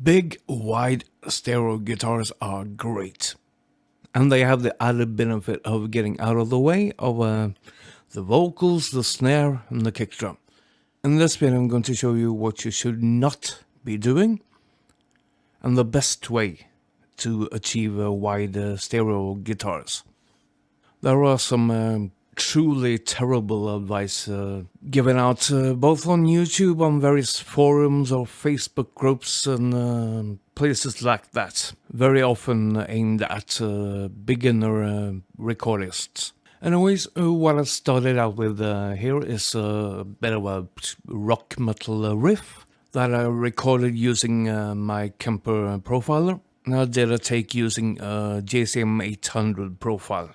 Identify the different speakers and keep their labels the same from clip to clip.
Speaker 1: Big, wide stereo guitars are great, and they have the added benefit of getting out of the way of the vocals, the snare, and the kick drum. In this video, I'm going to show you what you should not be doing and the best way to achieve wide stereo guitars. There are some truly terrible advice given out both on YouTube, on various forums or Facebook groups and places like that, very often aimed at beginner recordists. Anyways, what I started out with here is a bit of a rock metal riff that I recorded using my Kemper profiler. And I did a take using a JCM 800 profile.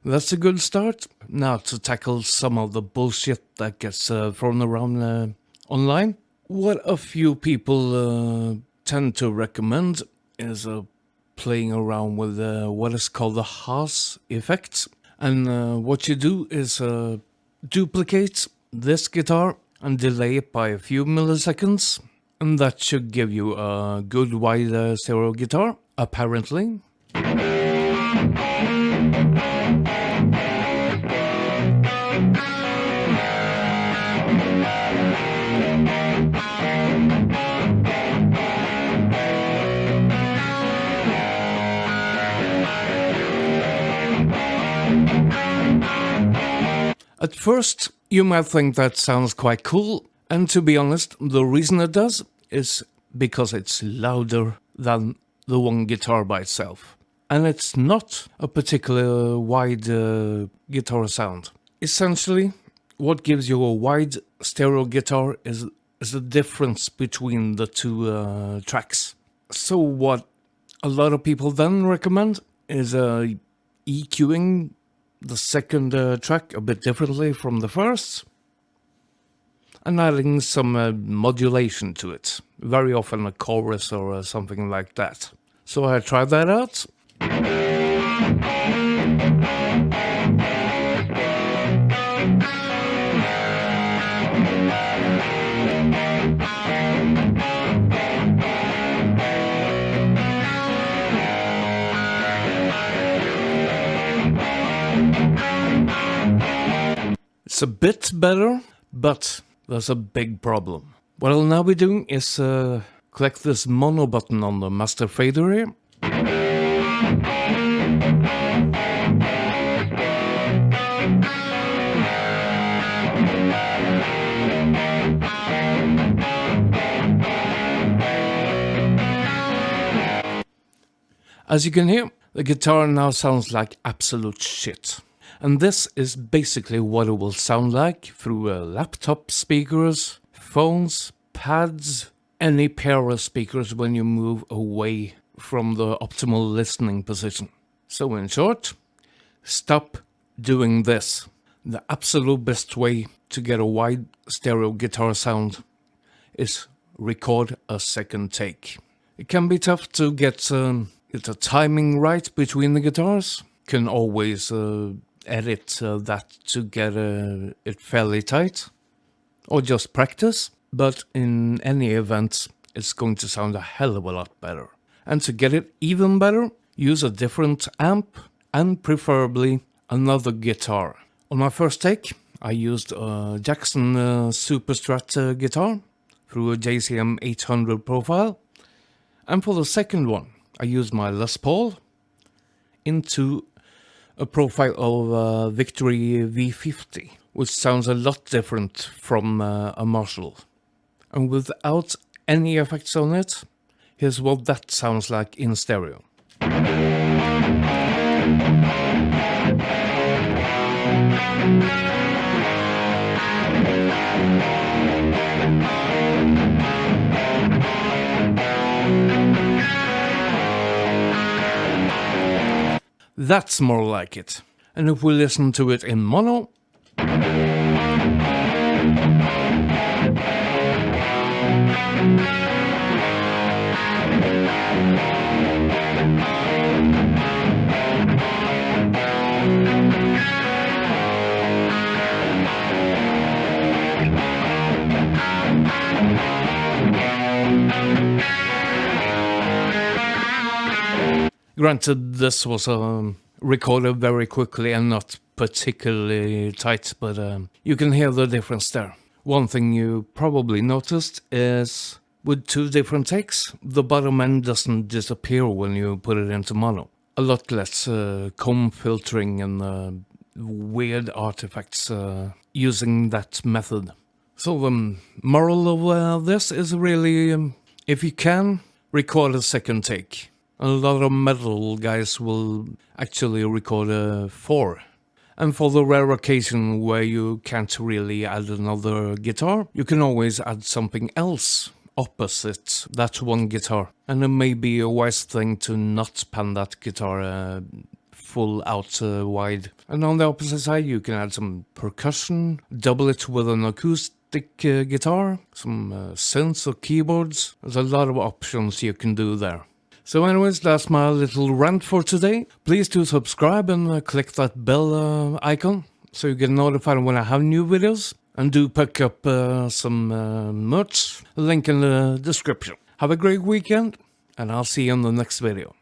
Speaker 1: That's a good start. Now to tackle some of the bullshit that gets thrown around online. What a few people tend to recommend is playing around with what is called the Haas effect. And what you do is duplicate this guitar and delay it by a few milliseconds. And that should give you a good wide stereo guitar, apparently. At first, you might think that sounds quite cool, and to be honest, the reason it does is because it's louder than the one guitar by itself. And it's not a particular wide guitar sound. Essentially, what gives you a wide stereo guitar is the difference between the two tracks. So what a lot of people then recommend is EQing the second track a bit differently from the first and adding some modulation to it, very often a chorus or something like that. So I tried that out. It's a bit better, but there's a big problem. What I'll now be doing is click this mono button on the master fader here. As you can hear, the guitar now sounds like absolute shit. And this is basically what it will sound like through laptop speakers, phones, pads, any pair of speakers when you move away from the optimal listening position. So in short, stop doing this. The absolute best way to get a wide stereo guitar sound is record a second take. It can be tough to get the timing right between the guitars. Can always edit that to get it fairly tight, or just practice, but in any event it's going to sound a hell of a lot better. And to get it even better, use a different amp and preferably another guitar. On my first take I used a Jackson Superstrat guitar through a JCM 800 profile, and for the second one I used my Les Paul into a profile of Victory V50, which sounds a lot different from a Marshall. And without any effects on it, here's what that sounds like in stereo. That's more like it. And if we listen to it in mono, Granted, this was recorded very quickly and not particularly tight, but you can hear the difference there. One thing you probably noticed is with 2 different takes, the bottom end doesn't disappear when you put it into mono. A lot less comb filtering and weird artifacts using that method. So the moral of this is really, if you can, record a second take. A lot of metal guys will actually record 4. And for the rare occasion where you can't really add another guitar, you can always add something else opposite that one guitar. And it may be a wise thing to not pan that guitar full out wide. And on the opposite side you can add some percussion, double it with an acoustic guitar, some synths or keyboards. There's a lot of options you can do there. So anyways, that's my little rant for today. Please do subscribe and click that bell icon so you get notified when I have new videos. And do pick up some merch, link in the description. Have a great weekend, and I'll see you in the next video.